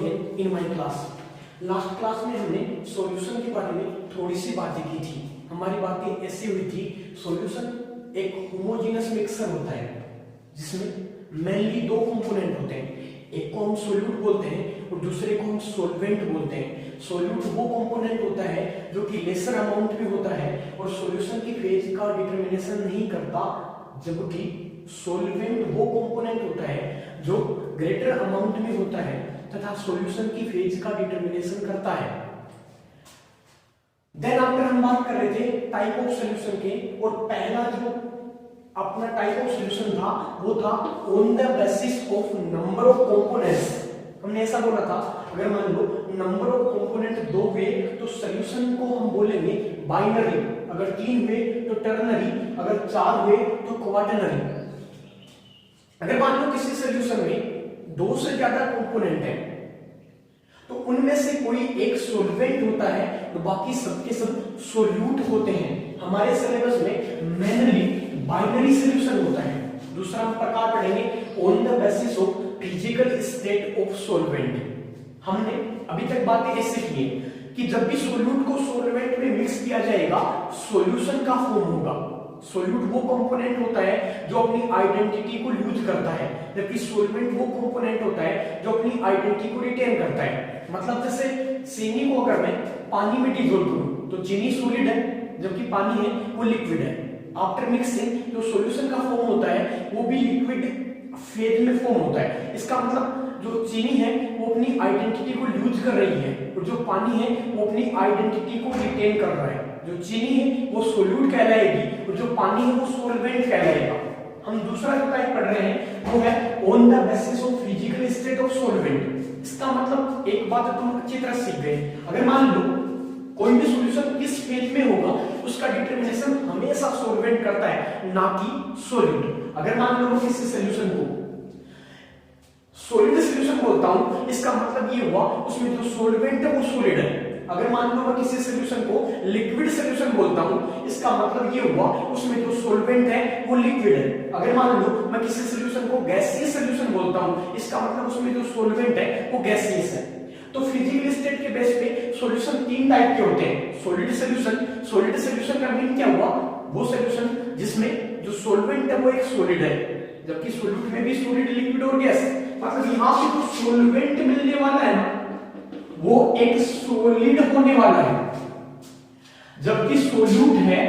Again in my class. Last class में हमने solution के बारे में थोड़ी सी बातें की थी। हमारी बातें ऐसी हुई थी, सॉल्यूशन एक होमोजेनस मिक्सचर होता है जिसमें मेनली दो कंपोनेंट होते हैं, एक को हम सोल्यूट बोलते हैं और दूसरे को हम सॉल्वेंट बोलते हैं। सोल्यूट वो कंपोनेंट होता है जो कि लेसर अमाउंट में होता है और सॉल्यूशन की फेज का डिटरमिनेशन नहीं करता, जबकि सॉल्वेंट वो कंपोनेंट होता है जो ग्रेटर अमाउंट में होता है तथा सॉल्यूशन की फेज का डिटरमिनेशन करता है। देन आफ्टर हम बात कर रहे थे टाइप ऑफ सॉल्यूशन के, और पहला जो अपना टाइप ऑफ सॉल्यूशन था वो था on the basis of number of components. हमने ऐसा बोला था, अगर मान लो नंबर ऑफ कंपोनेंट दो हुए तो सॉल्यूशन को हम बोलेंगे बाइनरी, अगर तीन हुए तो टर्नरी, अगर चार हुए तो क्वाटरनरी। अगर मान लो किसी सॉल्यूशन में दो से ज्यादा कंपोनेंट है तो उनमें से कोई एक सॉल्वेंट होता है तो बाकी सबके सब सोल्यूट होते हैं। हमारे सिलेबस में मेनली बाइनरी सॉल्यूशन होता है। दूसरा हम प्रकार पढ़ेंगे on the basis of physical state of solvent. हमने अभी तक बातें ऐसे की है कि जब भी सोल्यूट को सॉल्वेंट में मिक्स किया जाएगा सॉल्यूशन का फॉर्म होगा। सोल्यूट वो कंपोनेंट होता है जो अपनी आइडेंटिटी को लूज करता है, जबकि सॉल्वेंट वो कंपोनेंट होता है जो अपनी आइडेंटिटी को रिटेन करता है। मतलब जैसे चीनी को अगर मैं पानी में डिसॉल्व करूं तो चीनी सॉलिड है जबकि पानी है वो लिक्विड है। आफ्टर मिक्सिंग जो सॉल्यूशन का फॉर्म होता है वो भी लिक्विड फेज में फॉर्म होता है। इसका मतलब जो चीनी है वो अपनी आइडेंटिटी को लूज कर रही है और जो पानी है वो अपनी आइडेंटिटी को रिटेन कर रहा है। जो चीनी है वो सोल्यूट कहलाएगी और जो पानी है वो सॉल्वेंट कहलाएगा। हम दूसरा जो टाइप पढ़ रहे हैं वो है on the basis of physical state of solvent. इसका मतलब एक बात तुम अच्छी तरह सीख गए, अगर मान लो कोई भी सॉल्यूशन किस फेज में होगा उसका डिटरमिनेशन हमेशा सॉल्वेंट करता है, ना कि सोल्यूट। अगर मान लो किसी सॉल्यूशन को सॉलिड सॉल्यूशन बोलता हूं, इसका मतलब ये हुआ उसमें जो सॉल्वेंट है वो सॉलिड है। अगर मान लो मैं किसी सॉल्यूशन को लिक्विड सॉल्यूशन बोलता हूं, इसका मतलब ये हुआ उसमें जो सॉल्वेंट है वो लिक्विड है। अगर मान लो मैं किसी सॉल्यूशन को गैसियस सॉल्यूशन बोलता हूं, इसका मतलब उसमें जो सॉल्वेंट है वो गैसियस है। तो फिजिकल स्टेट के बेस पे सॉल्यूशन तीन टाइप के होते हैं। सॉलिड सॉल्यूशन, सॉलिड सॉल्यूशन का मीन क्या हुआ, वो सॉल्यूशन जिसमें जो सॉल्वेंट है वो एक सॉलिड है, जबकि सॉल्यूट में भी सॉलिड, लिक्विड और गैस। मतलब यहां से जो सॉल्वेंट मिलने वाला है ना वो एक सॉलिड होने वाला है, जबकि सॉल्यूट है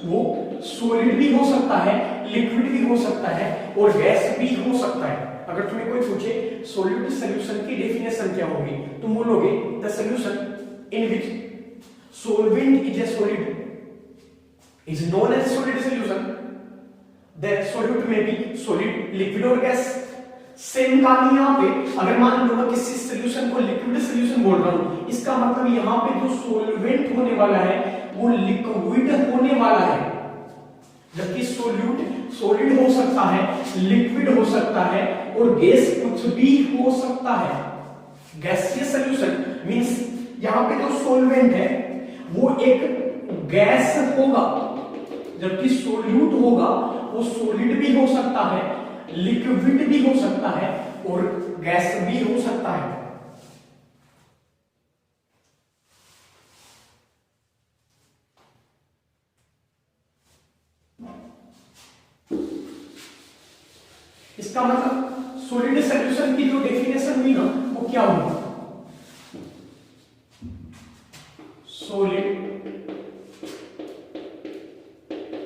वो सॉलिड भी हो सकता है, लिक्विड भी हो सकता है और गैस भी हो सकता है। अगर तुम्हें कोई पूछे सॉल्यूट सॉल्यूशन की डेफिनेशन क्या होगी, तुम बोलोगे the solution in which solvent is a solid is known as solid solution. The solute may be solid, liquid और गैस। सेम कहानी यहाँ पे, अगर मान लो मैं किसी सॉल्यूशन को लिक्विड सॉल्यूशन बोल रहा हूँ, इसका मतलब यहाँ पे जो सॉल्वेंट होने वाला है वो लिक्विड होने वाला है, जबकि सोल्यूट सॉलिड हो सकता है, लिक्विड हो सकता है और गैस कुछ भी हो सकता है। गैसियस सॉल्यूशन मींस यहाँ पे जो सॉल्वेंट है वो एक गैस होगा, जबकि सोल्यूट होगा वो सॉलिड भी हो सकता है, लिक्विड भी हो सकता है और गैस भी हो सकता है। इसका मतलब सॉलिड सॉल्यूशन की जो डेफिनेशन हुई ना वो क्या हुई, सॉलिड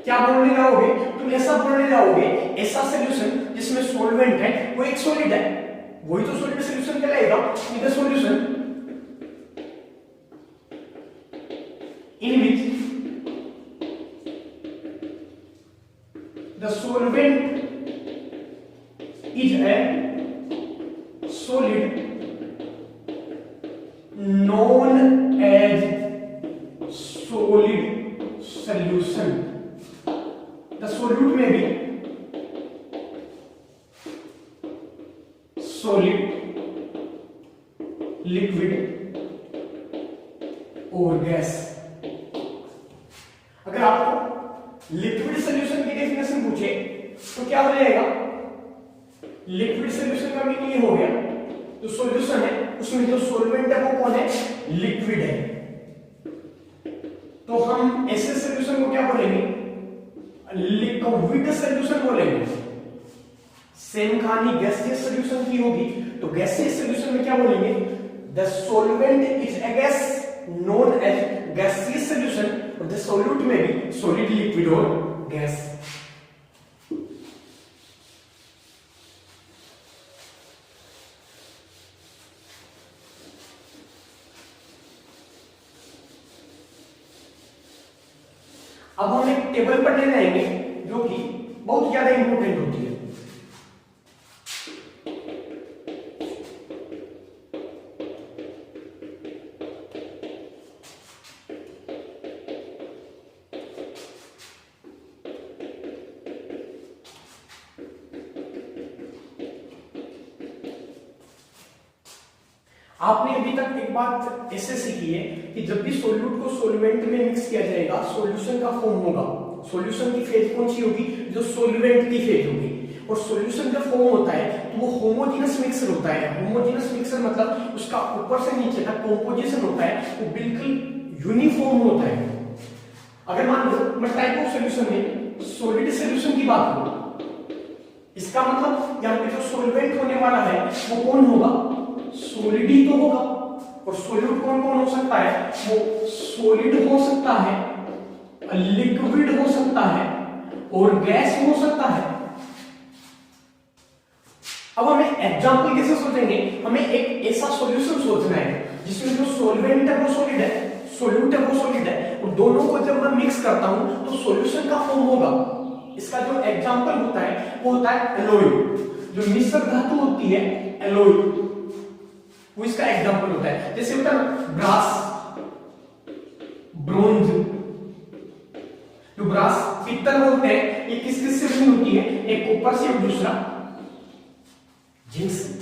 क्या बोलने जाओगे तुम, ऐसा बोलने जाओगे ऐसा सॉल्यूशन जिसमें सॉल्वेंट है वो एक सॉलिड है, वही तो सॉलिड सॉल्यूशन कहलाएगा। In the solution in which the solvent is a solid known as solid solution. The solute may be solid, liquid और गैस। अगर आपको लिक्विड सॉल्यूशन की डेफिनेशन पूछे तो क्या हो जाएगा, लिक्विड सॉल्यूशन का मीनिंग ये हो गया जो सॉल्यूशन है उसमें जो सॉल्वेंट है वो कौन है, लिक्विड है। तो हम ऐसे सॉल्यूशन को क्या बोलेंगे, लिक्विड सॉल्यूशन बोलेंगे। सेम कहानी गैसियस सॉल्यूशन की होगी, तो गैसियस सॉल्यूशन में क्या बोलेंगे, the solvent is a gas known as gaseous solution, और द सॉल्यूट में भी सॉलिड, लिक्विड और गैस। अब हम एक टेबल पढ़ने जाएंगे जो कि बहुत ज्यादा इंपॉर्टेंट होती है। आपने अभी तक एक बात ऐसे सीखी है कि जब भी सोल्यूट को सॉल्वेंट में मिक्स किया जाएगा सॉल्यूशन का फॉर्म होगा। सॉल्यूशन की फेज कौन सी होगी, जो सॉल्वेंट की फेज होगी। और सॉल्यूशन जब फॉर्म होता है तो वो होमोजेनस मिक्सर होता है। होमोजेनस मिक्सर मतलब उसका ऊपर से नीचे तक कंपोजिशन होता है वो बिल्कुल यूनिफॉर्म होता है। अगर मान लो मैं टाइप ऑफ सॉल्यूशन में सॉलिड सॉल्यूशन की बात करूं, इसका मतलब यहाँ पे जो सॉल्वेंट होने वाला है वो कौन होगा, सॉलिड ही तो होगा। और सॉल्यूट कौन कौन हो सकता है, वो सॉलिड हो सकता है, लिक्विड हो सकता है और गैस हो सकता है। अब हमें एग्जांपल कैसे सोचेंगे, हमें एक ऐसा सॉल्यूशन सोचना है जिसमें जो सॉल्वेंट है वो सॉलिड है, सॉल्यूट है वो सॉलिड है, और दोनों को जब मैं मिक्स करता हूं तो सॉल्यूशन का फॉर्म होगा। इसका जो एग्जांपल होता है वो होता है एलॉय। जो मिश्र धातु होती है एलॉय, वो इसका एग्जांपल होता है। जैसे होता है ब्रास, ब्रोंज। जो ब्रास पित्तल बोलते हैं, ये किस किस से बनी होती है, एक कॉपर से और दूसरा जिंक से।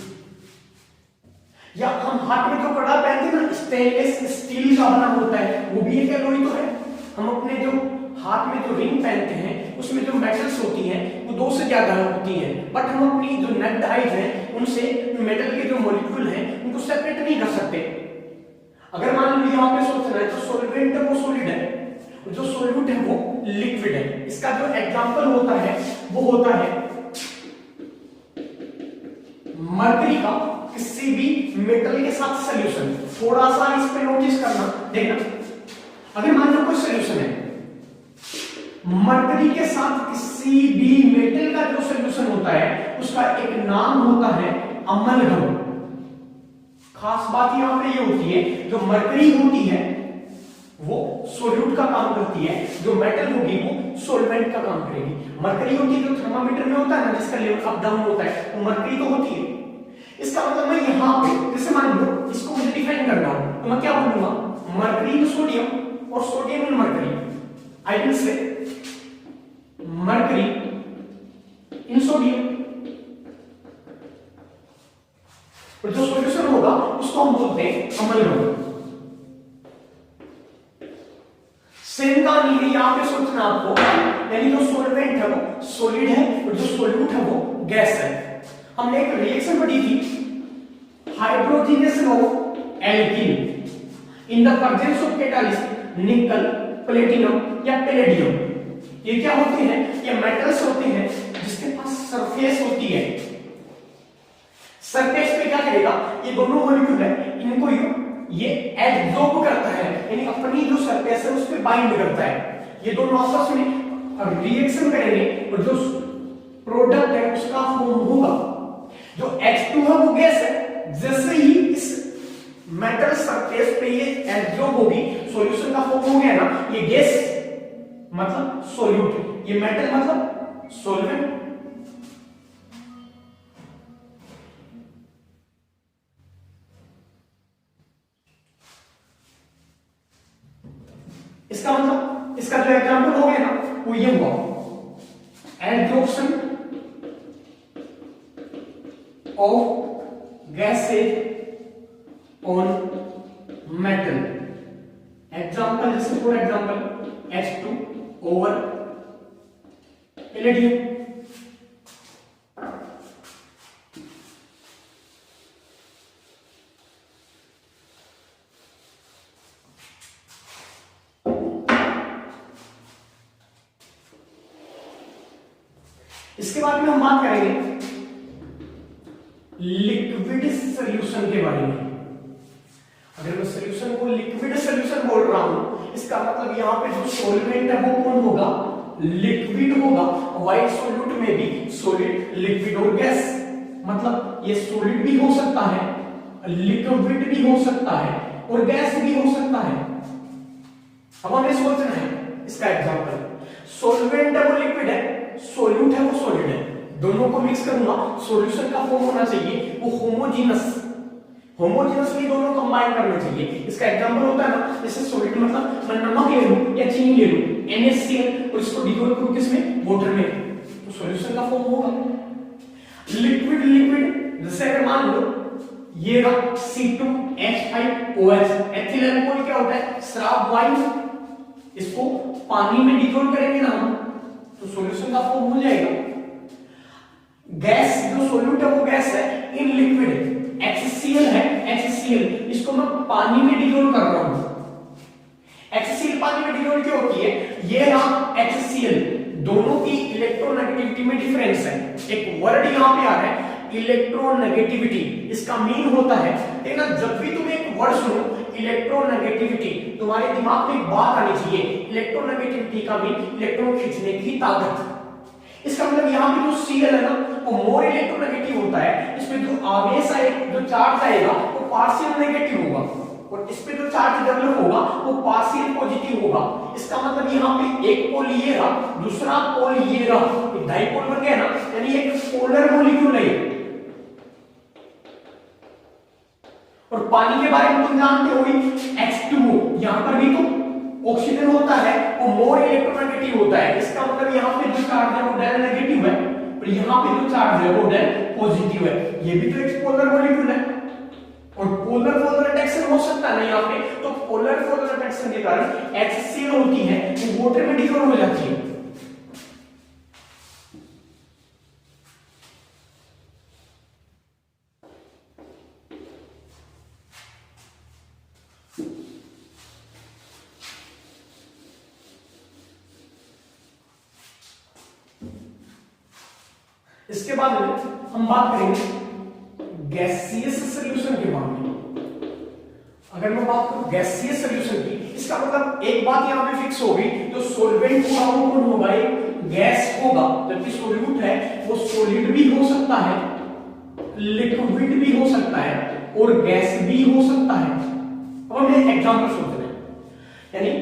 या हम हाथ में जो कड़ा पहनते हैं ना, स्टेनलेस स्टील का बना होता है, वो भी एक एलॉय तो है। हम अपने जो हाथ में जो रिंग पहनते हैं उसमें जो मेटल्स होती हैं वो 2 से ज्यादा होती हैं, बट हम अपनी जो नेक्ड आइज हैं उनसे मेटल के जो मॉलिक्यूल हैं उनको सेपरेट नहीं कर सकते। अगर मान लो यहाँ पे सोचना है, जो सॉल्वेंट है वो सॉलिड है, जो सॉल्यूट है वो लिक्विड है। इसका जो एग्जांपल होता है वो होता है मरकरी का किसी भी मेटल के साथ सॉल्यूशन। थोड़ा सा इस पे नोटिस करना, देखना। अगर मान लो कोई सॉल्यूशन है, मरकरी के साथ किसी भी मेटल का जो सॉल्यूशन होता है उसका एक नाम होता है अमलगम। खास बात यहां पे ये होती है, जो मरकरी होती है वो सॉल्यूट का काम करती है, जो मेटल होगी वो सॉल्वेंट का काम करेगी। मरकरी होती है जो थर्मामीटर में होता है ना, जिसका लेवल अप डाउन होता है, वो मरकरी तो होती है। इसका मतलब मैं यहां पे जैसे मान लो इसको मुझे डिफाइन करना हो तो मैं क्या बोलूंगा, मरकरी इन सोडियम और sodium in mercury. I will say mercury in sodium, और जो सॉल्यूशन होगा उसको हम बोलते हैं अमलगम। सेम का नहीं, यहां पे सोचना आपको, यानी जो सॉल्वेंट है वो सॉलिड है और जो सॉल्यूट है वो गैस है। हमने एक रिएक्शन पढ़ी थी, hydrogenation of alkene in the presence of catalyst निकल, प्लेटिनम या पैलेडियम। ये क्या होते हैं, ये मेटल्स होते हैं जिसके पास सरफेस होती है। सरफेस पे क्या करेगा, ये दोनों मॉलिक्यूल है, इनको ये एब्जॉर्ब करता है, यानी अपनी जो सरफेस है उस पे बाइंड करता है। ये दोनों आपस में रिएक्शन करेंगे और जो प्रोडक्ट है उसका फॉर्म होगा। जो H2 है वो गैस है, जैसे ही इस मेटल सरफेस पे ये एब्जॉर्ब होगी, सॉल्यूशन का फॉर्म हो गया ना, ये गैस मतलब सॉल्यूट, ये मेटल मतलब सॉल्वेंट। इसका मतलब, इसका जो एग्जांपल हो गया ना वो ये हुआ, absorption of gases on metal. Example जैसे for example H2 over palladium. इसके बाद में हम बात करेंगे लिक्विड सॉल्यूशन के बारे में। अगर मैं सॉल्यूशन को लिक्विड सॉल्यूशन बोल रहा हूं, इसका मतलब यहां पे जो सॉल्वेंट है वो कौन होगा, लिक्विड होगा। व्हाइट सॉल्यूट में भी सॉलिड, लिक्विड और गैस, मतलब ये सॉलिड भी हो सकता है, लिक्विड भी हो सकता है और गैस भी हो सकता है। अब हमें सोचना है इसका एग्जांपल, सॉल्वेंट है वो लिक्विड है, सॉल्यूट है वो सॉलिड है, दोनों को मिक्स करूंगा, सॉल्यूशन का फॉर्म होना चाहिए वो होमोजेनसली दोनों कंबाइन करने चाहिए। इसका एग्जांपल होता है ना, जैसे सॉलिड मतलब मैं नमक ले लूं या चीनी ले लूं NaCl और इसको डिसॉल्व करूं किसमें, वाटर में, तो सॉल्यूशन का फॉर्म होगा। लिक्विड जैसे अगर मान लो ये रहा C2H5OH, एथिल अल्कोहल क्या होता है, श्राव वायु, इसको पानी में डिसॉल्व करेंगे ना हम तो सॉल्यूशन का फॉर्म हो जाएगा। गैस जो सॉल्यूट है वो गैस है, इन लिक्विड HCl है, HCl इसको मैं पानी में डिसॉल्व कर रहा हूं। HCl पानी में डिसॉल्व क्यों होती है, ये रहा HCl, दोनों की इलेक्ट्रोनेगेटिविटी में डिफरेंस है। एक वर्ड यहां पे आ रहा है इलेक्ट्रोनेगेटिविटी, इसका मीन होता है, देखना जब भी तुम एक वर्ड सुनो इलेक्ट्रोनेगेटिविटी, तुम्हारे दिमाग में एक बात आनी चाहिए, इलेक्ट्रोनेगेटिविटी का मीन इलेक्ट्रॉन खींचने की ताकत। इसका मतलब यहाँ पे जो Cl है ना वो मोर इलेक्ट्रोनेगेटिव होता है, इसमें जो आवेश आएगा, जो चार्ज आएगा वो पार्शियल नेगेटिव होगा, और इस पे जो चार्ज डेवलप होगा वो पार्शियल पॉजिटिव होगा। इसका मतलब यहाँ पे एक पोल ये रहा, दूसरा पोल ये रहा, डाइपोल बन गया ना, यानी एक पोलर मॉलिक्यूल है। और पानी के बारे में तुम जानते हो H2O, यहाँ पर भी तो ऑक्सीजन होता है वो मोर इलेक्ट्रोनेगेटिव होता है। इसका मतलब यहाँ पे जो चार्ज है वो डेल नेगेटिव है और यहाँ पे जो चार्ज है वो डेल पॉजिटिव है। ये भी तो एक पोलर मॉलिक्यूल है और पोलर पोलर अट्रैक्शन हो सकता है ना यहाँ पे, तो पोलर पोलर अट्रैक्शन के कारण HCl होती है वो वाटर में डिसॉल्व हो जाती है। इसके बाद में हम बात करेंगे गैसियस सॉल्यूशन के बारे में। अगर मैं बात करूं गैसियस सॉल्यूशन की, इसका मतलब एक बात यहां पे फिक्स होगी, जो सॉल्वेंट होगा वो कौन होगा, एक गैस होगा, जबकि सॉल्यूट है वो सॉलिड भी हो सकता है, लिक्विड भी हो सकता है और गैस भी हो सकता है। अब हमें एग्जांपल सोचना है, यानी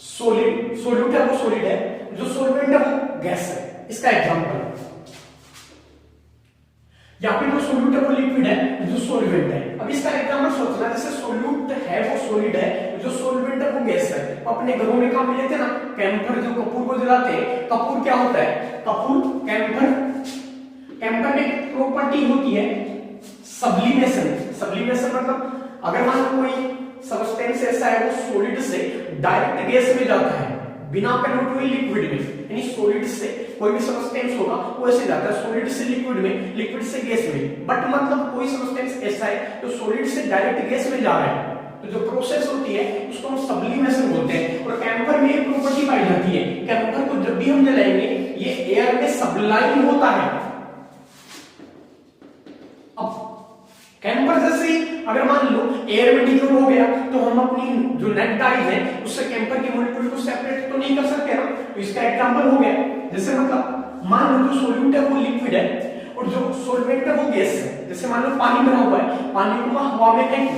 सॉलिड, सॉल्यूट है वो सॉलिड है, जो सॉल्वेंट है वो गैस है। इसका एग्जांपल या फिर जो सोल्यूट है वो लिक्विड है, जो सॉल्वेंट है। अब इसका एग्जांपल सोचना, जैसे सोल्यूट है वो सॉलिड है, जो सॉल्वेंट है वो गैस है। अपने घरों में काम लेते हैं ना, कैंपर जो कपूर को जलाते हैं, कपूर क्या होता है, कपूर कैंपर, कैंपर में प्रॉपर्टी होती है सब्लिमेशन। सब्लिमेशन मतलब अगर मान लो कोई सब्सटेंस ऐसा है वो सॉलिड से डायरेक्ट गैस में जाता है बिना कन्वर्ट हुए लिक्विड में, यानी सॉलिड से कोई भी सब्सटेंस होगा वो ऐसे जाता है सॉलिड से लिक्विड में, लिक्विड से गैस में। बट मतलब कोई सब्सटेंस ऐसा है जो सॉलिड से डायरेक्ट गैस में जा रहा है, तो जो प्रोसेस होती है उसको हम सब्लिमेशन बोलते हैं। और कैंपर में एक प्रॉपर्टी पाई जाती है, कैंपर को जब भी हम जलाएंगे ये एयर में सब्लाइम होता है। अब कैंपर जैसे ही अगर मान लो एयर में डिसॉल्व हो गया तो हम अपनी जो नेट डाइज है उससे कैंपर के मॉलिक्यूल को सेपरेट तो नहीं कर सकते ना, तो इसका एग्जांपल हो गया। जैसे मतलब मान लो जो सॉल्यूट है वो लिक्विड है और जो सॉल्वेंट है वो गैस है। जैसे मान लो पानी भरा हुआ है, पानी को मैं हवा में फेंक,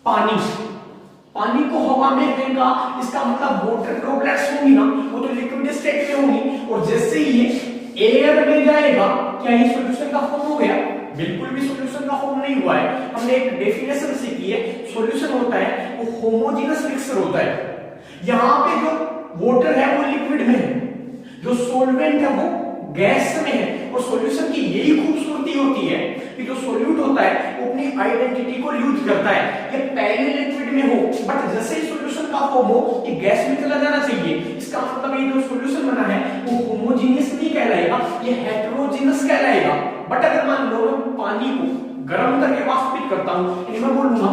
पानी को हवा में फेंका, इसका मतलब वाटर ड्रॉपलेट्स होंगी ना, वो तो लिक्विड स्टेट में होंगी, और जैसे ही ये एयर में जाएगा क्या ये सॉल्यूशन का फॉर्म हो गया? बिल्कुल भी सॉल्यूशन का फॉर्म नहीं हुआ है। हमने एक डेफिनेशन सीखी है, सॉल्यूशन होता है वो होमोजेनस मिक्सचर होता है। यहां पे जो वाटर है वो लिक्विड में है, जो सॉल्वेंट है वो गैस में है। और सॉल्यूशन की यही खूबसूरती होती है कि जो सॉल्यूट होता है वो अपनी आइडेंटिटी को लूज करता है। ये पहले लिक्विड में हो बट जैसे ही सॉल्यूशन का फॉर्म हो ये गैस में चला जाना चाहिए। इसका मतलब ये जो सॉल्यूशन बना है वो होमोजेनियस नहीं कहलाएगा, ये हेटेरोजेनस कहलाएगा। बट अगर मान लो मैं पानी को गर्म करके वाष्पित करता हूं, यानी मैं बोलूंगा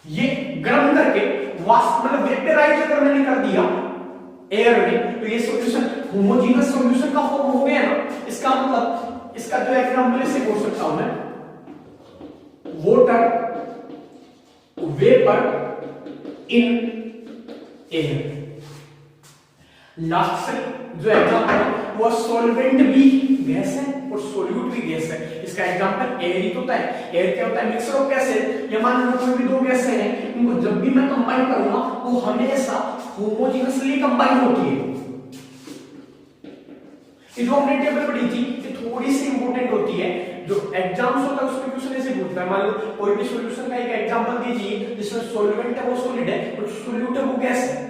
ये गर्म करके वाष्प मतलब वेपराइज अगर मैंने कर दिया एयर में, तो ये सॉल्यूशन होमोजीनियस सॉल्यूशन का फॉर्म हो गया ना। इसका मतलब इसका जो एग्जांपल इसे बोल सकता हूं मैं, water vapour in air. Last से जो एग्जांपल है वो सॉल्वेंट भी गैस है और सॉल्यूट भी गैस है। इसका एग्जांपल एयर ही होता है। एयर क्या होता है? Mixer of gases. ये मान लो कोई भी दो गैसें हैं, इनको जब भी मैं कंबाइन करूंगा वो हमेशा होमोजेनियसली कंबाइन होती है। ये जो हमने टेबल पढ़ी थी ये थोड़ी सी इंपॉर्टेंट होती है। जो एग्जाम्स होता है उसमें क्वेश्चन ऐसे पूछता है, मान लो कोई भी सॉल्यूशन का एक एग्जांपल दीजिए जिसमें सॉल्वेंट है वो सॉलिड है और सॉल्यूट है वो गैस है।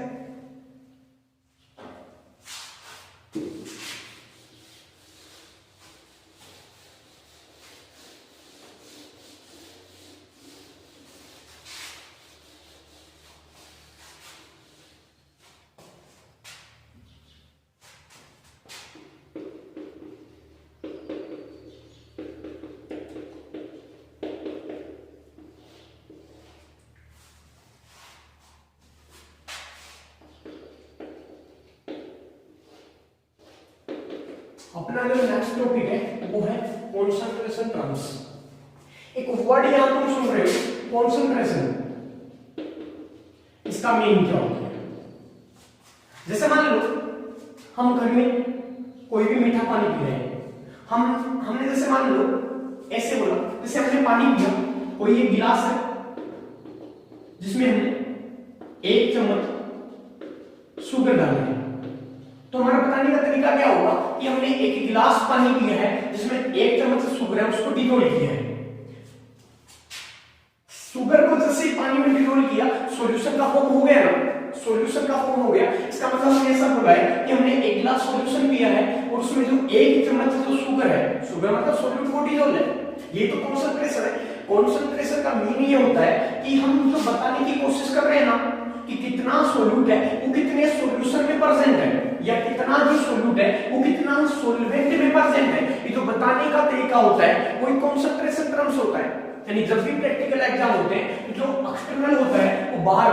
अपना जो नेक्स्ट टॉपिक है वो है कॉन्सेंट्रेशन टर्म्स। एक वर्ड यहां तुम सुन रहे हो कॉन्सेंट्रेशन, इसका मीनिंग क्या होता है? जैसे मान लो हम घर में कोई भी मीठा पानी पी रहे हैं, हमने जैसे मान लो ऐसे बोला, जैसे हमने पानी पिया, कोई ये गिलास है जिसमें हमने 1 चम्मच शुगर डाला है, तो हमारा बताने का तरीका क्या होगा कि हमने एक गिलास पानी पिया है जिसमें 1 चम्मच शुगर है, उसको डिसोल्व किया है। शुगर को जैसे ही पानी में डिसोल्व किया सॉल्यूशन का फॉर्म हो गया ना, सॉल्यूशन का फॉर्म हो गया। इसका मतलब हमने ऐसा बोला है कि हमने 1 गिलास सॉल्यूशन पिया है और उसमें जो 1 चम्मच जो शुगर है, शुगर मतलब सॉल्यूट को डिसोल्व है, ये तो कॉन्सेंट्रेशन है। कॉन्सेंट्रेशन का मीनिंग ये होता है कि हम जो बताने की कोशिश कर रहे हैं ना कि कितना सॉल्यूट है वो कितने सॉल्यूशन में प्रेजेंट है, या कितना जो सॉल्यूट है वो कितना सॉल्वेंट में प्रेजेंट है, ये जो बताने का तरीका होता है वही कॉन्सेंट्रेशन टर्म्स होता है। यानी जब भी प्रैक्टिकल एग्जाम होते हैं तो जो एक्सटर्नल होता है वो बाहर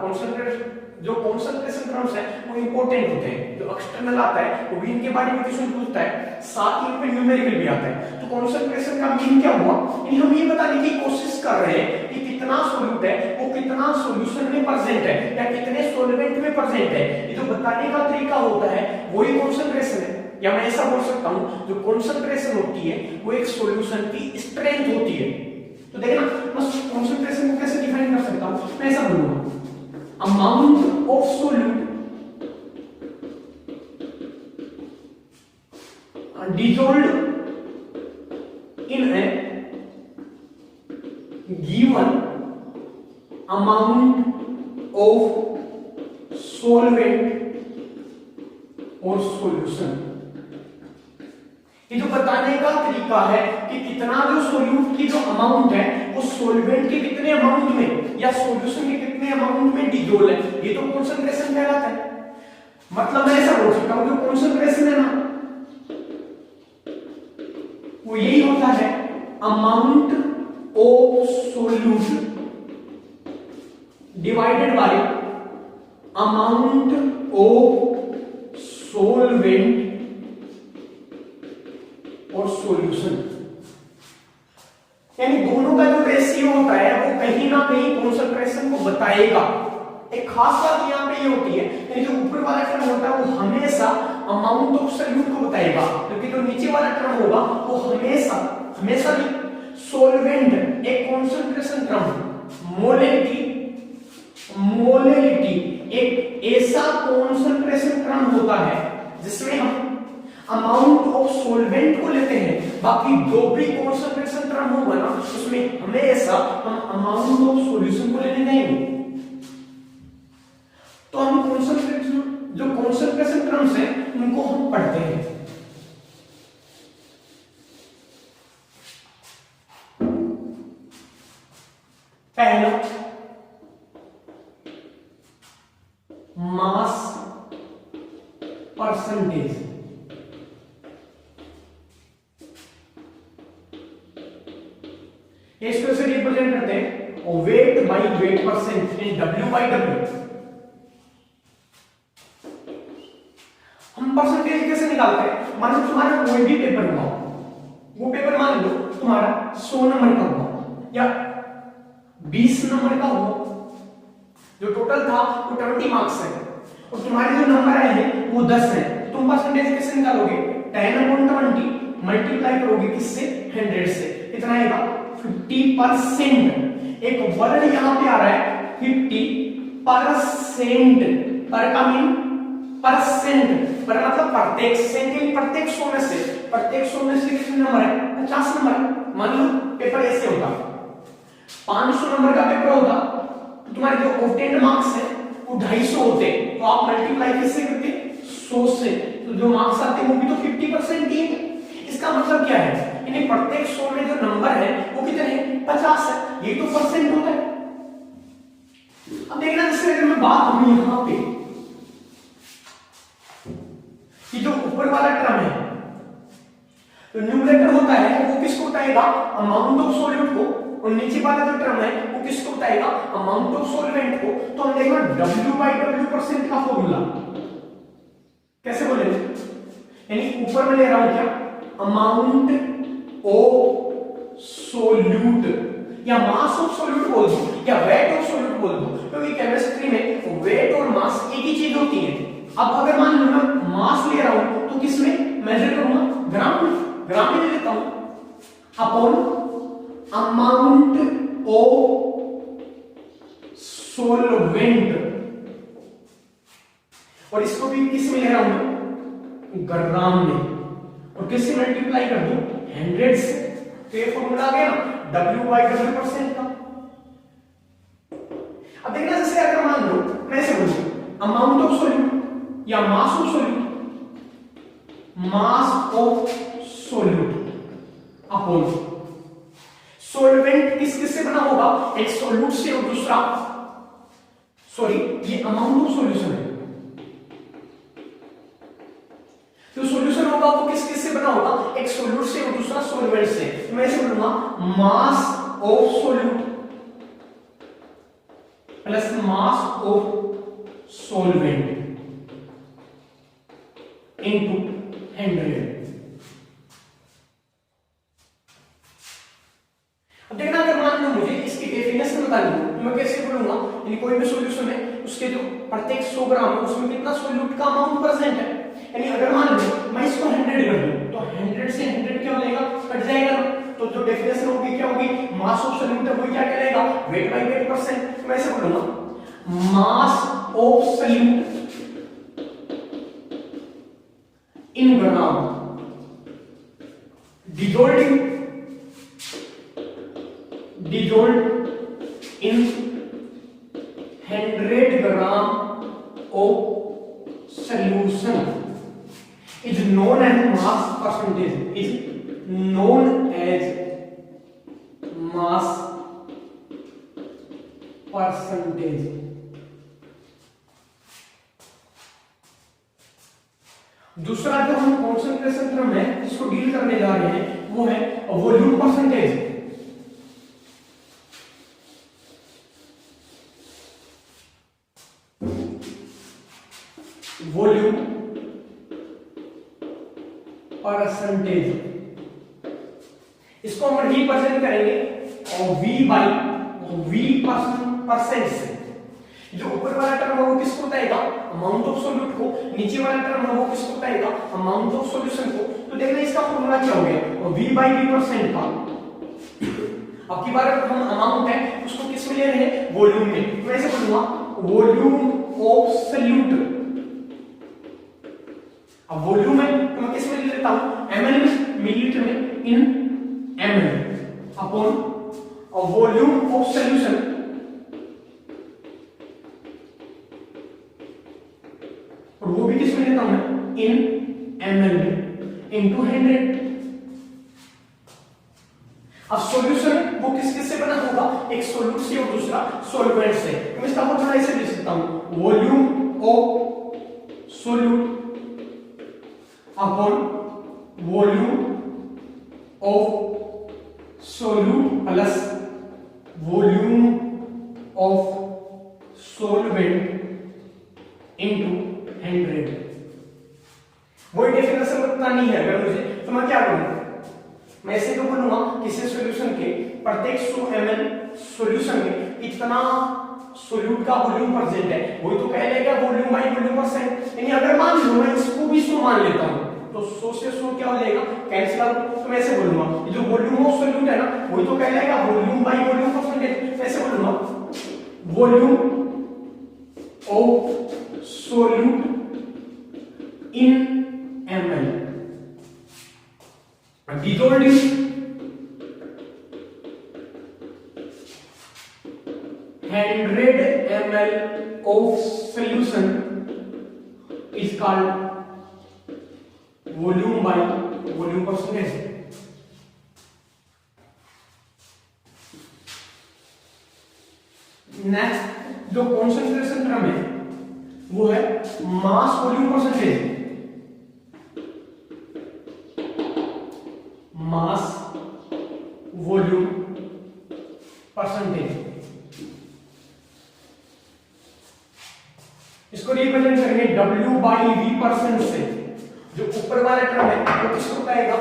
कॉन्सेंट्रेशन, जो कॉन्सेंट्रेशन टर्म्स है वो इंपॉर्टेंट होते हैं। जो एक्सटर्नल आता है वो भी इनके बारे में क्वेश्चन पूछता है, साथ ही इनमें न्यूमेरिकल भी आता है। तो कॉन्सेंट्रेशन का मीन क्या हुआ, यानी हम ये बताने की कोशिश कर रहे हैं कि कितना सॉल्यूट है वो कितना सॉल्यूशन में प्रेजेंट है या कितने सॉल्वेंट में प्रेजेंट है, ये जो बताने का तरीका होता है वही कॉन्सेंट्रेशन है। या मैं ऐसा बोल सकता हूं जो कॉन्सेंट्रेशन होती है वो एक सॉल्यूशन की स्ट्रेंथ होती है। तो देखना मैं कॉन्सेंट्रेशन को कैसे डिफाइन कर सकता हूं, मैं ऐसा बोलूंगा amount of solute dissolved in a given amount of solvent or solution। ये जो बताने का तरीका है कि कितना जो सोल्यूट की जो अमाउंट है वो सोल्वेंट के कितने अमाउंट में या सॉल्यूशन के कितने अमाउंट में डिसोल्व है, ये तो कॉन्सेंट्रेशन कहलाता है। मतलब मैं ऐसा बोल सकता हूं जो कॉन्सेंट्रेशन है ना वो यही होता है amount of solute divided by amount of solvent और सॉल्यूशन। यानी दोनों का जो रेशियो होता है वो कहीं ना कहीं कॉन्सेंट्रेशन को बताएगा। एक खास बात यहां पे ये होती है कि जो ऊपर वाला टर्म होता है वो हमेशा अमाउंट ऑफ सॉल्यूट को बताएगा, जबकि जो नीचे वाला टर्म होगा वो हमेशा भी सॉल्वेंट एक कॉन्सेंट्रेशन टर्म मोलेलिटी एक ऐसा कॉन्सेंट्रेशन टर्म होता है जिसमें हम अमाउंट ऑफ सॉल्वेंट को लेते हैं, बाकी जो भी कॉन्सेंट्रेशन टर्म होगा ना उसमें हमेशा हम अमाउंट ऑफ सॉल्यूशन को लेने देंगे। तो हम कॉन्सेंट्रेशन टर्म्स हैं उनको हम पढ़ते हैं। पहला मास परसेंटेज, इसको ऐसे रिप्रेजेंट करते हैं weight by wait percent, W by W। Percentage कैसे निकालते हैं? मान लो तुम्हारा कोई भी पेपर हुआ, वो पेपर मान लो तुम्हारा 100 नंबर का हुआ या 20 नंबर का हुआ, जो टोटल था वो 20 मार्क्स है और तुम्हारे जो नंबर आए हैं वो 10 है। तुम परसेंटेज कैसे निकालोगे? 10/20 मल्टीप्लाई करोगे किससे? 100 से। कितना आएगा? 50%। एक वर्ड यहां पे आ रहा है 50%, पर का मीन परसेंट, पर मतलब प्रत्येक सेंट, प्रत्येक 100 में से, प्रत्येक 100 में से कितने नंबर है? 50 नंबर। मान लो पेपर ऐसे होता, 500 नंबर का पेपर होता तो तुम्हारे जो ऑब्टेन्ड मार्क्स है वो 250 होते, तो आप मल्टीप्लाई किससे करते? 100 से। तो जो मार्क्स आते हैं वो भी तो 50% ही है। इसका मतलब क्या है? यानी प्रत्येक 100 में जो नंबर है वो कितने हैं? 50 है। ये तो परसेंट होता है। अब देखना, जैसे अगर मैं बात करूं यहां पे कि जो ऊपर वाला टर्म है, तो न्यूमरेटर होता है वो किसको बताएगा? अमाउंट ऑफ सॉल्यूट को, और नीचे वाला जो टर्म है वो किसको बताएगा? अमाउंट ऑफ सॉल्वेंट को। तो हम देखना W/W% का फॉर्मूला कैसे बोलेंगे? यानी ऊपर में ले रहा हूं क्या? अमाउंट ऑफ सॉल्यूट या मास ऑफ सॉल्यूट बोल दो या वेट ऑफ सॉल्यूट बोल दो, क्योंकि केमिस्ट्री में वेट और मास एक ही चीज होती है। अब अगर मान लो मैं मास ले रहा हूं तो किसमें मेजर करूंगा? ग्राम में। ग्राम में ले लेता हूं अपॉन अमाउंट ऑफ सॉल्वेंट, और इसको भी किस में ले रहा हूं? ग्राम में। और किससे मल्टीप्लाई कर दूं? 100 से। तो ये फॉर्मूला आ गया ना W/W% का। अब देखना, जैसे अगर मान लो मैं ऐसे बोलूं अमाउंट ऑफ सॉल्यूट या mass of solute, mass of solute upon solvent किस किस से बना होगा? एक सॉल्यूट से और दूसरा, सॉरी ये अमाउंट ऑफ सॉल्यूशन है, तो सॉल्यूशन होगा वो किस किस से बना होगा? एक सॉल्यूट से और दूसरा सॉल्वेंट से। तो मैं ऐसे बोलूंगा mass of solute plus mass of solvent into 100। अब देखना, अगर मान लो मुझे इसकी डेफिनेशन बतानी हो तो मैं कैसे बोलूंगा? यानी कोई भी सॉल्यूशन है उसके जो प्रत्येक 100 ग्राम है उसमें कितना सॉल्यूट का अमाउंट प्रेजेंट है। यानी अगर मान लो मैं इसको 100 कर दूं तो 100 से 100 क्या हो जाएगा? कट जाएगा। तो जो डेफिनेशन होगी क्या होगी? मास ऑफ सॉल्यूट है वो क्या कहलाएगा? weight/weight%। मैं ऐसे बोलूंगा mass of solute in gram dissolved in 100 gram of solution is known as mass percentage, is known as mass percentage। दूसरा जो हम कॉन्सेंट्रेशन टर्म है जिसको डील करने जा रहे हैं वो है वॉल्यूम परसेंटेज। वॉल्यूम परसेंटेज, इसको हम रिप्रेजेंट करेंगे V/V% से। जो ऊपर वाला टर्म है वो किसको बताएगा? अमाउंट ऑफ सॉल्यूट को। नीचे वाला टर्म है वो किसको बताएगा? अमाउंट ऑफ सॉल्यूशन को। तो देखना इसका फॉर्मूला क्या हो गया? V/V% का। अब की बार हम अमाउंट है उसको किस में ले रहे हैं? वॉल्यूम में। मैं ऐसे बोलूंगा वॉल्यूम ऑफ सॉल्यूट। अब वॉल्यूम है तो मैं किस में ले लेता हूं? ml में, मिलीलीटर में, इन ml upon volume of solution और वो भी किस में लेता हूं मैं? इन ml में इनटू 100। अब सॉल्यूशन वो किस किस से बना होगा? एक सॉल्यूट से और दूसरा सॉल्वेंट से। मैं इसका फॉर्मूला ऐसे लिख सकता हूं volume of solute upon volume of solute plus volume of solvent into 100। वही डेफिनेशन पता नहीं है अगर मुझे, तो मैं क्या करूंगा, मैं ऐसे तो बोलूंगा किसी सॉल्यूशन के प्रत्येक 100 ml सॉल्यूशन में इतना सोल्यूट का वॉल्यूम परसेंट है, वही तो कह लेगा वॉल्यूम बाई वॉल्यूम परसेंट। यानी अगर मान लो मैं इसको भी 100 मान लेता हूं तो 100 से 100 क्या हो जाएगा, कैंसिल आउट। तो मैं ऐसे बोलूंगा ये जो वॉल्यूम ऑफ सोल्यूट है ना, वही तो कह लेगा वॉल्यूम बाई वॉल्यूम परसेंटेज। ऐसे बोलूंगा volume of solute in ml dissolved in 100 ml of solution is called volume by volume percentage। Next जो कॉन्सेंट्रेशन टर्म है वो है mass volume percentage. Mass volume percentage, इसको रिप्रेजेंट करेंगे W बाई V परसेंट से। जो ऊपर वाला टर्म है वो किसको कहेगा,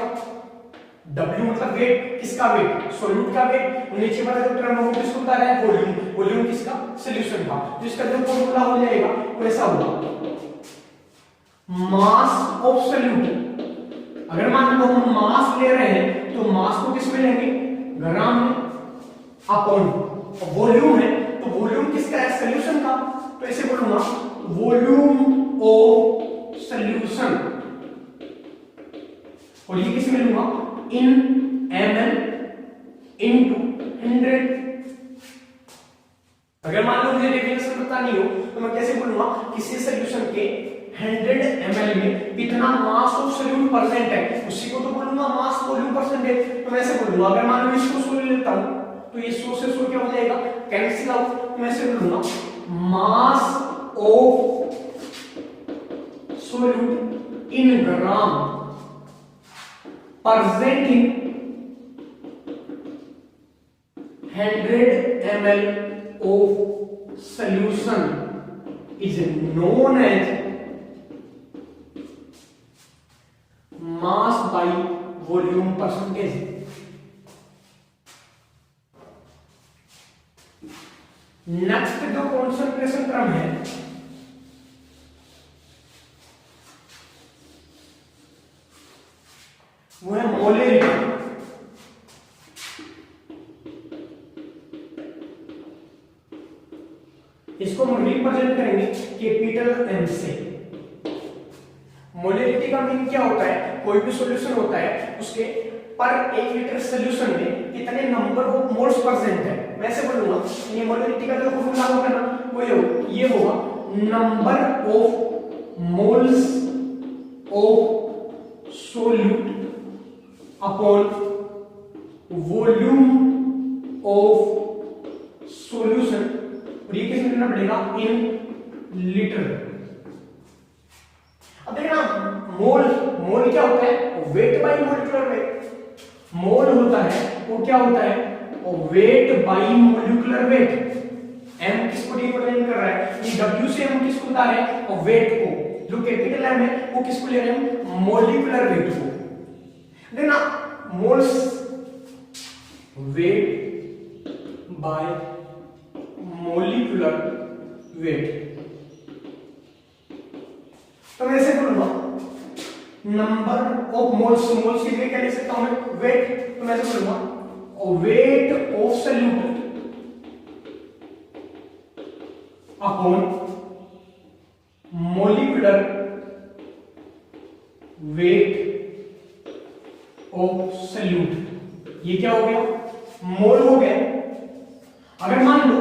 W मतलब वेट, किसका वेट, सॉल्यूट का वेट। नीचे वाला जो टर्म है वो किसको बता रहा है, वॉल्यूम, वॉल्यूम किसका, सॉल्यूशन का। तो इसका जो फॉर्मूला हो जाएगा वो ऐसा होगा, मास ऑफ सॉल्यूट। अगर मान लो हम मास ले रहे हैं तो मास को किस में लेंगे, ग्राम में, अपॉन वॉल्यूम है तो वॉल्यूम किसका है, सॉल्यूशन का। तो ऐसे बोलूंगा वॉल्यूम ऑफ सॉल्यूशन, और ये किस में लूंगा, इन ml इनटू 100। अगर मान लो मुझे डेफिनेशन पता नहीं हो तो मैं कैसे बोलूंगा, किसी सॉल्यूशन के 100 ml में कितना मास ऑफ सोल्यूट परसेंट है, उसी को तो बोलूंगा मास वॉल्यूम परसेंटेज। तो मैं ऐसे बोलूंगा, अगर मान लो इसको 100 लेता हूं तो ये 100 से 100 क्या हो जाएगा, कैंसिल आउट। तो मैं ऐसे बोलूंगा mass of solute in gram percent in 100 ml of solution is known as mass by volume percentage। Next जो कॉन्सेंट्रेशन टर्म है वो है मोलेरिटी। इसको हम रिप्रेजेंट करेंगे कैपिटल M से। मोलेरिटी का मीन क्या होता है, कोई भी सॉल्यूशन होता है उसके पर 1 लीटर सॉल्यूशन में कितने नंबर ऑफ मोल्स प्रेजेंट है। मैं ऐसे बोलूंगा, ये मोलेरिटी का जो फॉर्मूला होगा ना वो ये होगा number of moles of solute upon volume of solution, और ये किस में लिखना पड़ेगा, इन लीटर। अब देखना मोल, मोल क्या होता है, वेट बाई मोलिकुलर वेट। मोल होता है वो क्या होता है, weight by molecular weight. m किसको रिप्रेजेंट कर रहा है, ये W से हम किसको बता रहे हैं, और वेट को। जो कैपिटल M है वो किसको ले रहे हैं, मोलिकुलर वेट को। देखना moles weight by molecular weight. तो मैं ऐसे बोलूंगा नंबर ऑफ मोल्स, मोल्स की जगह क्या लिख सकता हूं मैं, वेट। तो मैं ऐसे बोलूंगा weight of solute upon molecular weight of solute. ये क्या हो गया, मोल हो गया। अगर मान लो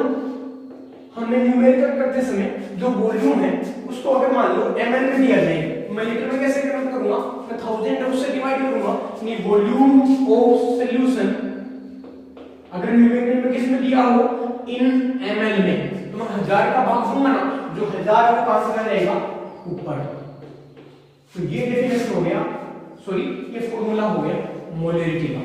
हमने न्यूमेरिकल करते समय जो वॉल्यूम है उसको अगर मान लो ml में दिया जाए, मैं लीटर में कैसे कन्वर्ट करूंगा, मैं 1000 उससे डिवाइड करूंगा। यानी वॉल्यूम ऑफ सॉल्यूशन अगर न्यूमेरिकल में किस में दिया हो, इन ml में, तो मैं 1000 का भाग दूंगा ना, जो 1000 है वो कहां से आ जाएगा, ऊपर। तो ये डेफिनेशन हो गया, सॉरी ये फॉर्मूला हो गया मोलरिटी का।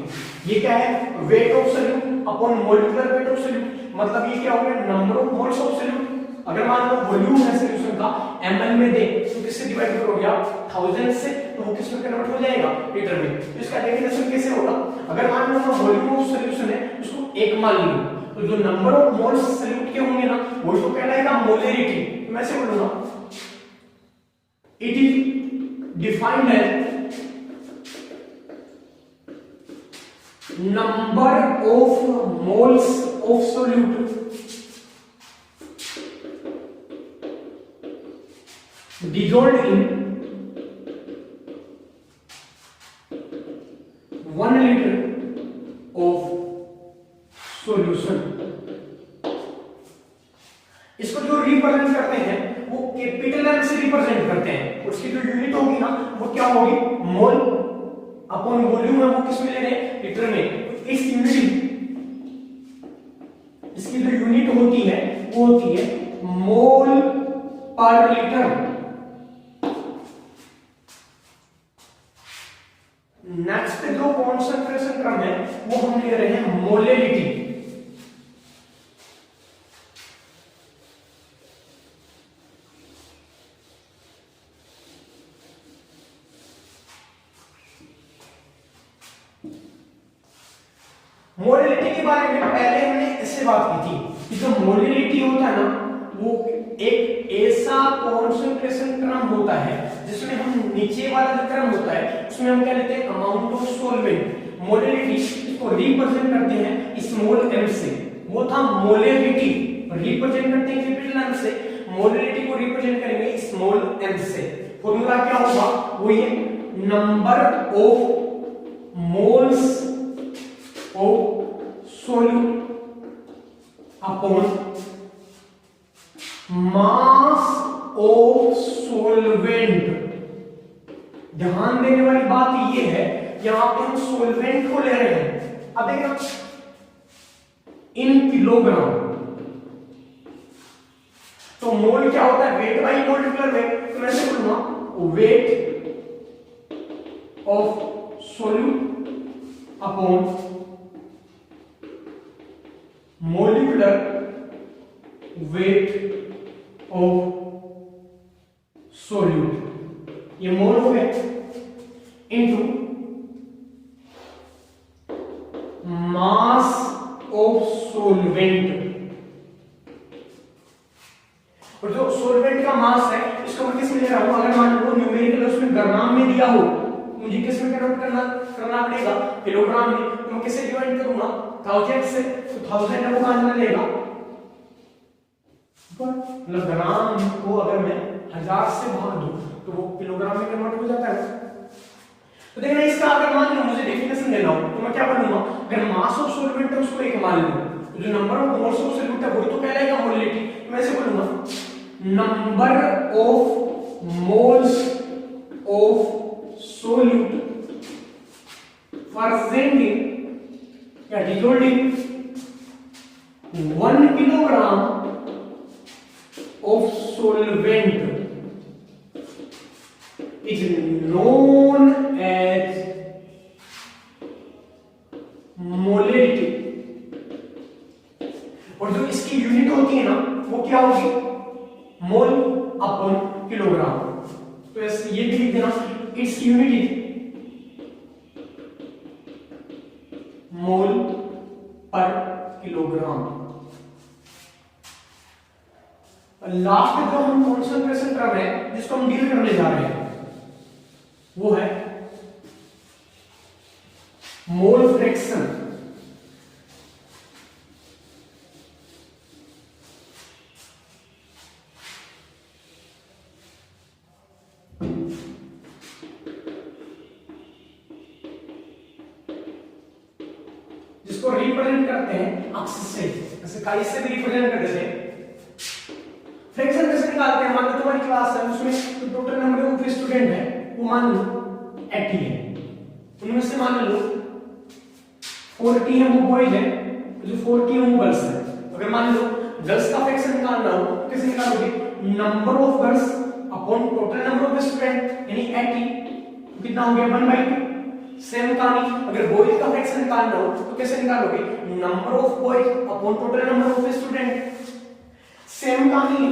ये क्या है, weight of solute upon molecular weight of solute. मतलब ये क्या हो गया, number of moles of solute. अगर मान लो वॉल्यूम है सॉल्यूशन का ml में दे तो किससे डिवाइड करोगे आप 1000 से, तो वो किस में कन्वर्ट हो जाएगा लीटर में। तो इसका डेफिनेशन कैसे होगा, अगर मान लो वॉल्यूम ऑफ सॉल्यूशन है उसको 1 मान लो, तो जो नंबर ऑफ मोल्स सॉल्यूट के होंगे ना वो तो कहलाएगा मोलरिटी। तो मैं ऐसे बोलूंगा it is defined as number of moles of solute dissolved in 1 liter of solution। इसको जो रिप्रेजेंट करते हैं वो कैपिटल एम से रिप्रेजेंट करते हैं, उसकी जो यूनिट होगी ना वो क्या होगी, मोल अपॉन वॉल्यूम है, वो किस में ले रहे हैं, लीटर में। इस यूनिट, इसकी जो यूनिट होती है वो होती है मोल पर लीटर। नेक्स्ट जो कॉन्सेंट्रेशन टर्म है वो हम ले रहे हैं मोलेरिटी। मोलिलिटी के बारे में पहले हमने इससे बात की थी कि जो मोलिलिटी होता है ना वो एक ऐसा कॉन्सेंट्रेशन टर्म होता है जिसमें हम नीचे वाला जो टर्म होता है उसमें हम क्या लेते हैं, अमाउंट ऑफ सॉल्वेंट। मोलिलिटी इसको रिप्रेजेंट करते हैं स्मॉल m से, वो था मोलिलिटी, रिप्रेजेंट करते हैं कैपिटल M से, मोलिलिटी को रिप्रेजेंट करेंगे स्मॉल m से। फॉर्मूला क्या होगा, वो ये number of moles of solute upon mass of solvent। ध्यान देने वाली बात यह है कि यहां पे हम सॉल्वेंट को ले रहे हैं, अब देखना इन किलोग्राम, तो मोल क्या होता है, वेट बाई मोलिकुलर वेट। तो मैं ऐसे बोलूंगा weight of solute upon molecular weight of solute, ये मोल हो गया, इनटू मास ऑफ सोलवेंट। और जो सोलवेंट का मास है इसको मैं किस में ले रहा हूं, अगर मान लो न्यूमेरिकल उसमें ग्राम में दिया हो, मुझे किस में कन्वर्ट करना पड़ेगा, किलोग्राम में। तो मैं किसे डिवाइड करूंगा, 1000 से, तो 1000 वो कहां लेगा, मतलब ग्राम को अगर मैं 1000 से भाग दूं तो वो किलोग्राम में कन्वर्ट हो जाता है। तो देखना इसका अगर मान लो मुझे डेफिनेशन देना हो तो मैं क्या बोलूंगा, अगर मास ऑफ सॉल्वेंट है उसको 1 मान लो, तो जो number of moles of solvent है वो तो कहलाएगा मोलिलिटी। मैं ऐसे बोलूंगा number of moles of solute present in या dissolved in 1 kilogram of solvent is known as molarity। और जो इसकी यूनिट होती है ना वो क्या होगी, मोल अपॉन किलोग्राम। तो ये भी लिख देना, इट्स यूनिट इज मोल पर किलोग्राम। लास्ट जो हम कॉन्सेंट्रेशन टर्म है जिसको हम डील करने जा रहे हैं वो है मोल फ्रैक्शन। जिसको रिप्रेजेंट करते हैं अक्ष से, जैसे काई से भी रिप्रेजेंट करते हैं। फ्रैक्शन कैसे निकालते हैं, मान लो तुम्हारी क्लास है उसमें तो टोटल नंबर ऑफ स्टूडेंट है वो मान लो 80 है, उनमें से मान लो 40 है वो बॉयज है, जो 40 है वो गर्ल्स है। अगर मान लो गर्ल्स का फ्रैक्शन निकालना हो तो कैसे निकालोगे, number of girls upon total number of student यानी 80, कितना हो गया 1/2। सेम कहानी अगर बॉयज का फ्रैक्शन निकालना हो तो कैसे निकालोगे, number of boys upon total number of student. Same कहानी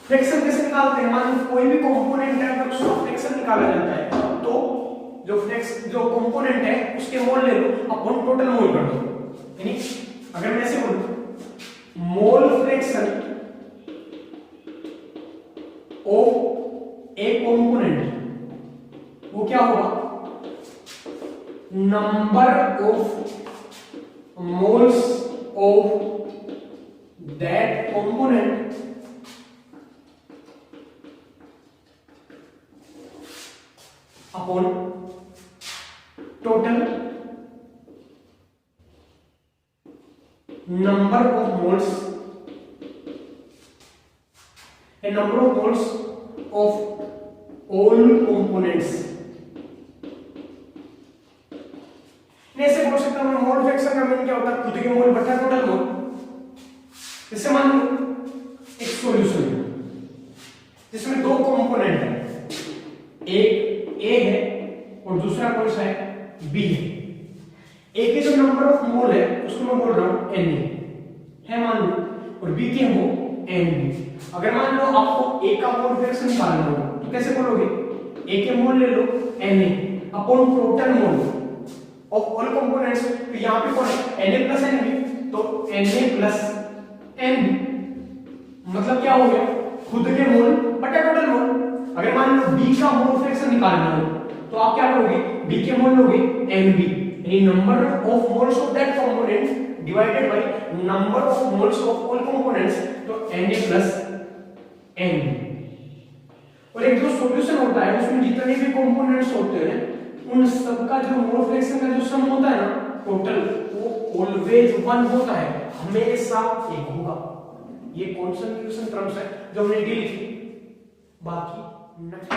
फ्रैक्शन कैसे निकालते हैं, मान लो कोई भी कंपोनेंट है अगर उसका फ्रैक्शन निकाला जाता है तो जो कंपोनेंट है उसके मोल ले लो अपन टोटल मोल कर दो। यानी अगर मैं ऐसे बोलूं mole fraction of A component वो क्या होगा, number of moles of that component upon total number of moles a number of moles of all components। ऐसे बोल सकता हूं मोल फ्रैक्शन का मीन क्या होता है, खुद के मोल बटा टोटल मोल। जैसे मान लो एक सॉल्यूशन है जिसमें दो कंपोनेंट है, एक ए है और दूसरा कौन सा है, बी है। ए के जो नंबर ऑफ मोल है उसको मैं बोल रहा हूं एन है मान लो, और बी के हो एन बी। अगर मान लो आपको ए का मोल फ्रैक्शन निकालना हो तो कैसे बोलोगे, ए के मोल ले लो N A upon total mole of all components. तो यहां पे कौन है, N A plus N B, तो N A plus N B मतलब क्या हो गया, खुद के मोल बटा टोटल मोल। अगर मान लो बी का मोल फ्रैक्शन निकालना हो तो आप क्या करोगे, बी के मोल लोगे एन बी, यानी number of moles of that component divided by number of moles of all components, तो Na प्लस Nb। और एक जो सॉल्यूशन होता है उसमें जितने भी कंपोनेंट्स होते हैं उन सबका जो मोल फ्रैक्शन का जो सम होता है ना टोटल, वो ऑलवेज 1 होता है, हमेशा 1 होगा। ये कॉन्सेंट्रेशन टर्म्स है जो हमने डील की। बाकी नेक्स्ट